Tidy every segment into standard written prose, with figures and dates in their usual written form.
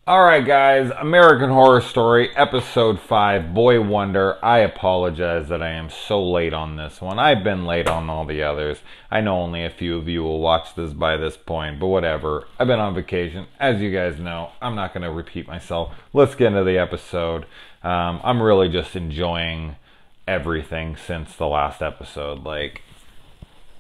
Alright guys, American Horror Story, Episode 5, Boy Wonder. I apologize that I am so late on this one. I've been late on all the others. I know only a few of you will watch this by this point, but whatever. I've been on vacation. As you guys know, I'm not going to repeat myself. Let's get into the episode. I'm really just enjoying everything since the last episode. Like,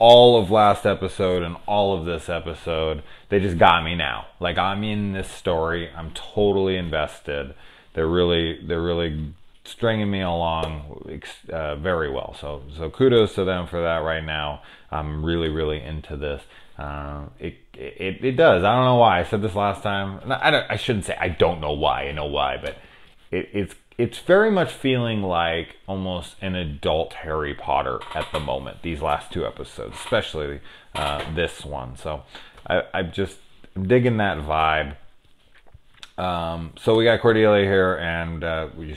all of last episode and all of this episode, they just got me now. Like, I'm in this story. I'm totally invested. They're really stringing me along very well. So kudos to them for that right now. I'm really into this. It does. I don't know why. I said this last time. I shouldn't say I don't know why. I know why, but it's very much feeling like almost an adult Harry Potter at the moment, these last two episodes, especially this one. So I'm digging that vibe. So we got Cordelia here, and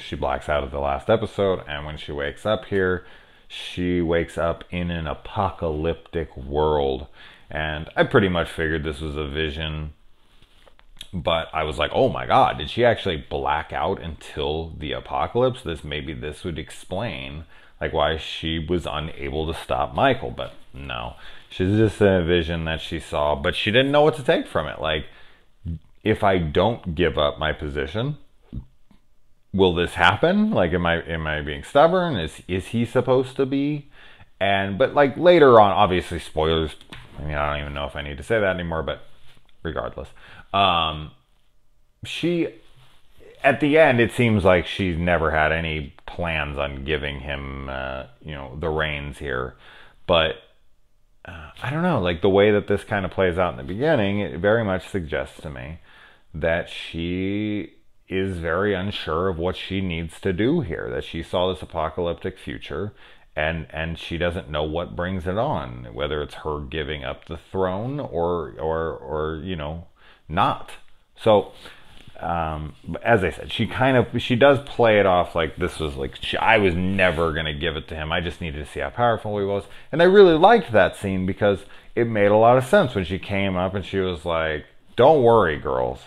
she blacks out of the last episode, and when she wakes up here, she wakes up in an apocalyptic world. And I pretty much figured this was a vision, but I was like, oh my god, did she actually black out until the apocalypse? Maybe this would explain like why she was unable to stop Michael. But no, she's just in a vision that she saw, but she didn't know what to take from it. Like, if I don't give up my position, will this happen? Like, am I being stubborn? Is he supposed to be? But like later on, obviously spoilers. I mean, I don't even know if I need to say that anymore, but regardless. She, at the end, it seems like she's never had any plans on giving him, the reins here. But, I don't know, like the way that this kind of plays out in the beginning, it very much suggests to me that she is very unsure of what she needs to do here, that she saw this apocalyptic future, and she doesn't know what brings it on, whether it's her giving up the throne or not. So, as I said, she does play it off like this was like, I was never going to give it to him. I just needed to see how powerful he was. And I really liked that scene because it made a lot of sense when she came up and she was like, don't worry, girls.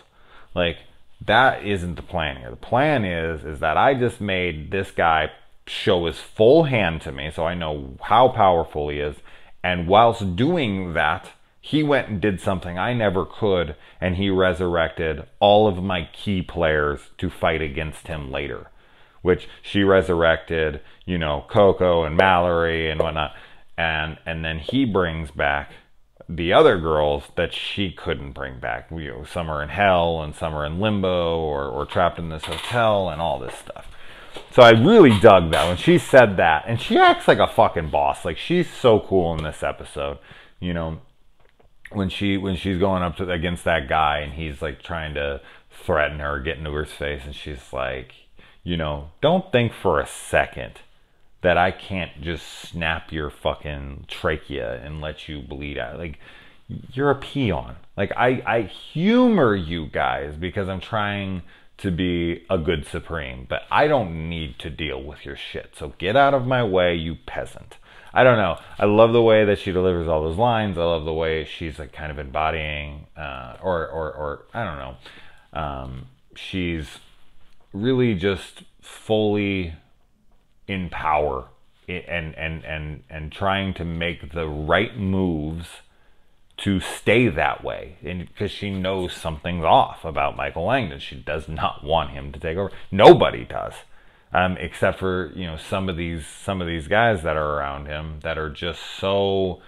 Like, that isn't the plan here. The plan is that I just made this guy show his full hand to me so I know how powerful he is. And whilst doing that, he went and did something I never could, and he resurrected all of my key players to fight against him later. Which she resurrected, Coco and Mallory and whatnot. And then he brings back the other girls that she couldn't bring back. Some are in hell and some are in limbo or trapped in this hotel and all this stuff. So I really dug that when she said that. And she acts like a fucking boss. Like, she's so cool in this episode. When she's going up against that guy and he's like trying to threaten her, get into her face, and she's like, don't think for a second that I can't just snap your fucking trachea and let you bleed out. Like, you're a peon. Like, I humor you guys because I'm trying to be a good Supreme, but I don't need to deal with your shit. So get out of my way, you peasant. I don't know. I love the way that she delivers all those lines. I love the way she's like kind of embodying, or I don't know. She's really just fully in power and trying to make the right moves to stay that way. And because she knows something's off about Michael Langdon. She does not want him to take over. Nobody does. Except for some of these guys that are around him that are just so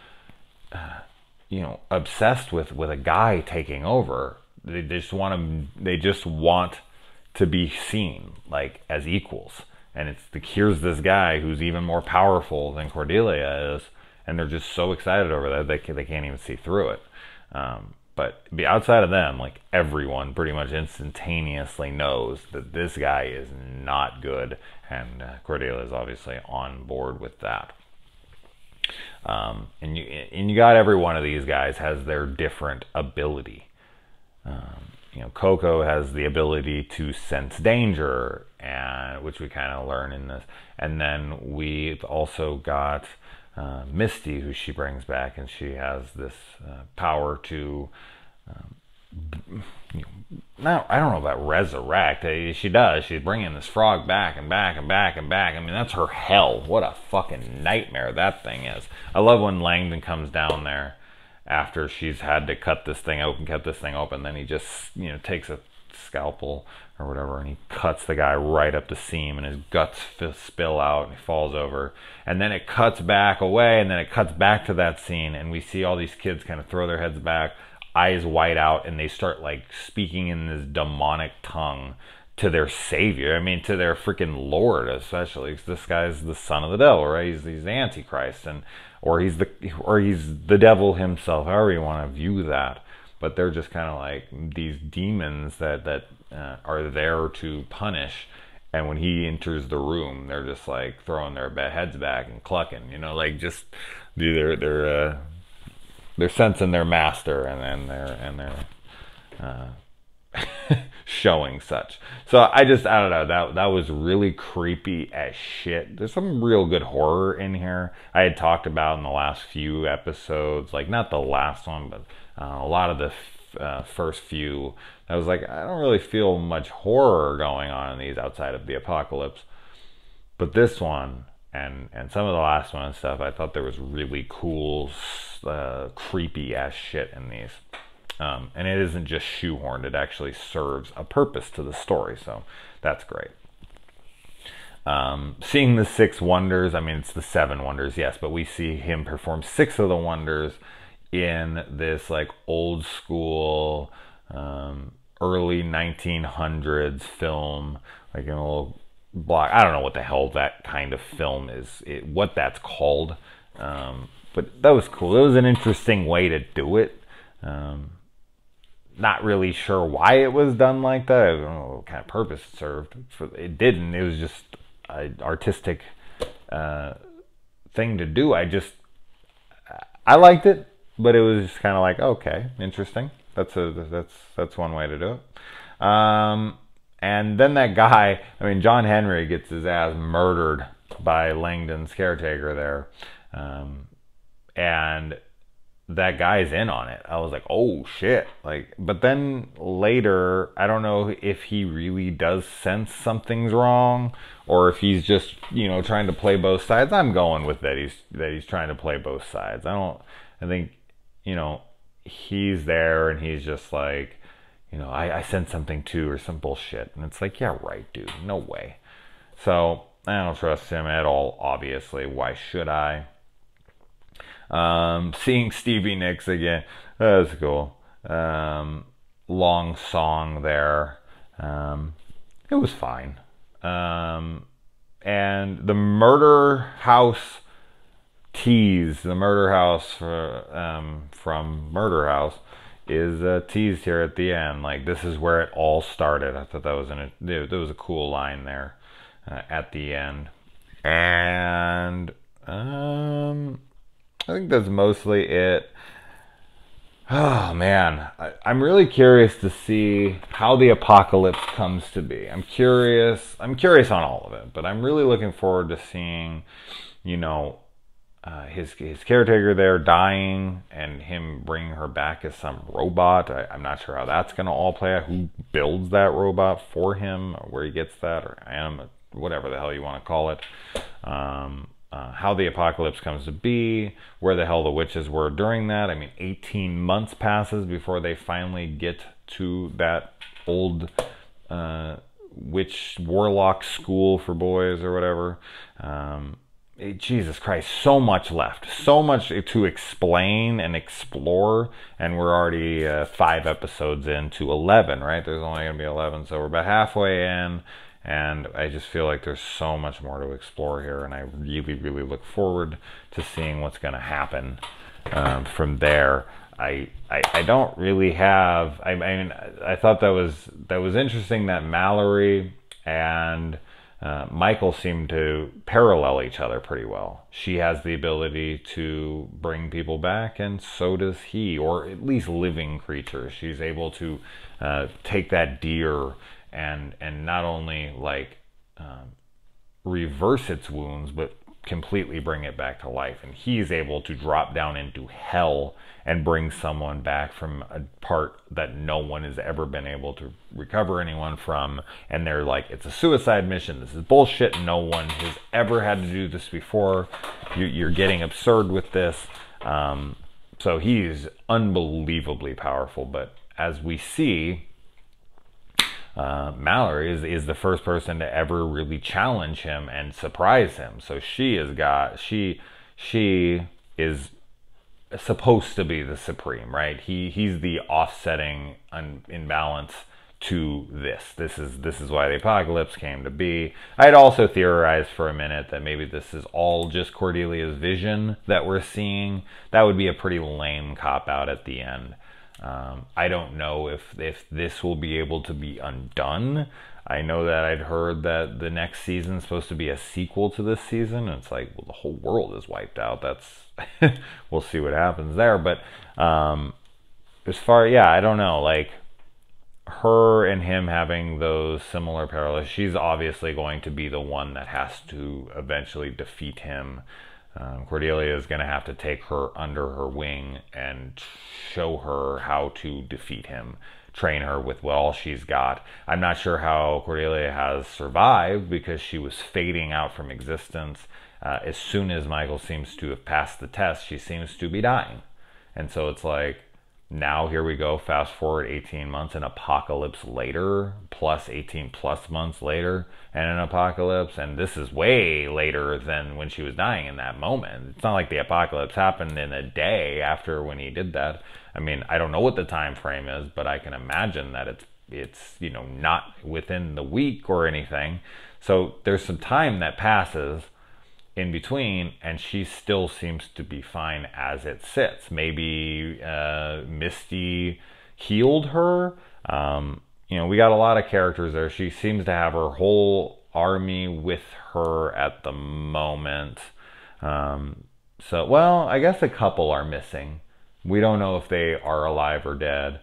obsessed with a guy taking over. They just want to be seen like as equals. And here's this guy who's even more powerful than Cordelia is, and they're just so excited over that they can't even see through it. But outside of them, like, everyone pretty much instantaneously knows that this guy is not good, and Cordelia is obviously on board with that. And you got every one of these guys has their different ability. Coco has the ability to sense danger, which we kind of learn in this. And then we've also got Misty, who she brings back, and she has this power to Now, I don't know about resurrect. She does. She's bringing this frog back and back and back and back. I mean, that's her hell. What a fucking nightmare that thing is. I love when Langdon comes down there after she's had to cut this thing open, kept this thing open. Then he just, takes a scalpel or whatever, and he cuts the guy right up the seam, and his guts spill out, and he falls over. And then it cuts back away, and then it cuts back to that scene, and we see all these kids kind of throw their heads back, eyes wide out, and they start like speaking in this demonic tongue to their savior. I mean, to their freaking Lord, especially. 'Cause this guy's the son of the devil, right? He's the Antichrist, or he's the devil himself, however you want to view that. But they're just kind of like these demons that are there to punish. And when he enters the room, they're just like throwing their heads back and clucking, like just they're sensing their master, and they're showing such. So I don't know, that was really creepy as shit. There's some real good horror in here. I had talked about in the last few episodes, like not the last one, but a lot of the first few. I was like, I don't really feel much horror going on in these outside of the apocalypse. But this one and some of the last one and stuff, I thought there was really cool, creepy ass shit in these. And it isn't just shoehorned, it actually serves a purpose to the story, so that's great. Seeing the 6 wonders, I mean, it's the 7 wonders, yes, but we see him perform 6 of the wonders in this like old school, early 1900s film, like in a little block. I don't know what the hell that kind of film is, what that's called, but that was cool. It was an interesting way to do it. Not really sure why it was done like that. I don't know what kind of purpose it served. It didn't. It was just an artistic thing to do. I liked it, but it was just kind of like, okay, interesting. That's one way to do it. And then that guy, I mean, John Henry gets his ass murdered by Langdon's caretaker there, and that guy's in on it. I was like, oh shit. Like, but then later, I don't know if he really does sense something's wrong, or if he's just, trying to play both sides. I'm going with that he's trying to play both sides. I think, he's there and he's just like, I sense something too, or some bullshit. And it's like, yeah, right, dude. No way. So I don't trust him at all, obviously. Why should I? Seeing Stevie Nicks again, that was cool. Long song there. It was fine. And the murder house tease, the murder house from Murder House, is teased here at the end. Like, this is where it all started. I thought that was there was a cool line there at the end. And I think that's mostly it. Oh man, I'm really curious to see how the apocalypse comes to be. I'm curious on all of it, but I'm really looking forward to seeing, his caretaker there dying and him bringing her back as some robot. I'm not sure how that's going to all play out. Who builds that robot for him, or where he gets that, or animate, whatever the hell you want to call it. How the apocalypse comes to be, where the hell the witches were during that. I mean, 18 months passes before they finally get to that old witch warlock school for boys or whatever. Jesus Christ, so much left. So much to explain and explore, and we're already 5 episodes into 11, right? There's only going to be 11, so we're about halfway in. And I just feel like there's so much more to explore here, and I really, really look forward to seeing what's going to happen from there. I don't really have. I mean, I thought that was interesting that Mallory and Michael seem to parallel each other pretty well. She has the ability to bring people back, and so does he, or at least living creatures. She's able to take that deer and not only like reverse its wounds, but completely bring it back to life. And he's able to drop down into hell and bring someone back from a part that no one has ever been able to recover anyone from. And they're like, it's a suicide mission. This is bullshit. No one has ever had to do this before. You're getting absurd with this. So he's unbelievably powerful. But as we see, Mallory is the first person to ever really challenge him and surprise him. So she is supposed to be the supreme, right? He's the offsetting imbalance to this. This is why the apocalypse came to be. I had also theorized for a minute that maybe this is all just Cordelia's vision that we're seeing. That would be a pretty lame cop-out at the end. I don't know if this will be able to be undone. I know that I'd heard that the next season's supposed to be a sequel to this season. And it's like, well, the whole world is wiped out. That's we'll see what happens there. But as far, yeah, I don't know. Like, her and him having those similar parallels, she's obviously going to be the one that has to eventually defeat him. Cordelia is going to have to take her under her wing and show her how to defeat him, train her with all she's got. I'm not sure how Cordelia has survived because she was fading out from existence. As soon as Michael seems to have passed the test, she seems to be dying. And so it's like, now here we go, fast forward 18 months, an apocalypse later, plus 18 plus months later, and an apocalypse, and this is way later than when she was dying in that moment. It's not like the apocalypse happened in a day after when he did that. I mean, I don't know what the time frame is, but I can imagine that it's you know, not within the week or anything. So there's some time that passes in between, and she still seems to be fine as it sits. Maybe Misty healed her. You know, we got a lot of characters there. She seems to have her whole army with her at the moment. So, well, I guess a couple are missing. We don't know if they are alive or dead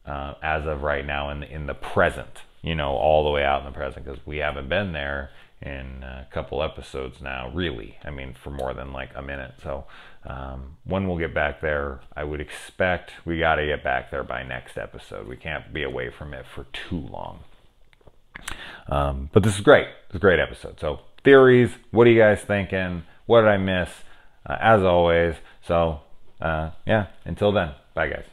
as of right now in the present, you know, all the way out in the present, because we haven't been there in a couple episodes now, really. I mean, for more than like a minute. So when we'll get back there, I would expect we got to get back there by next episode. We can't be away from it for too long. But this is great. It's a great episode. So theories, what are you guys thinking? What did I miss? As always. So yeah, until then, bye guys.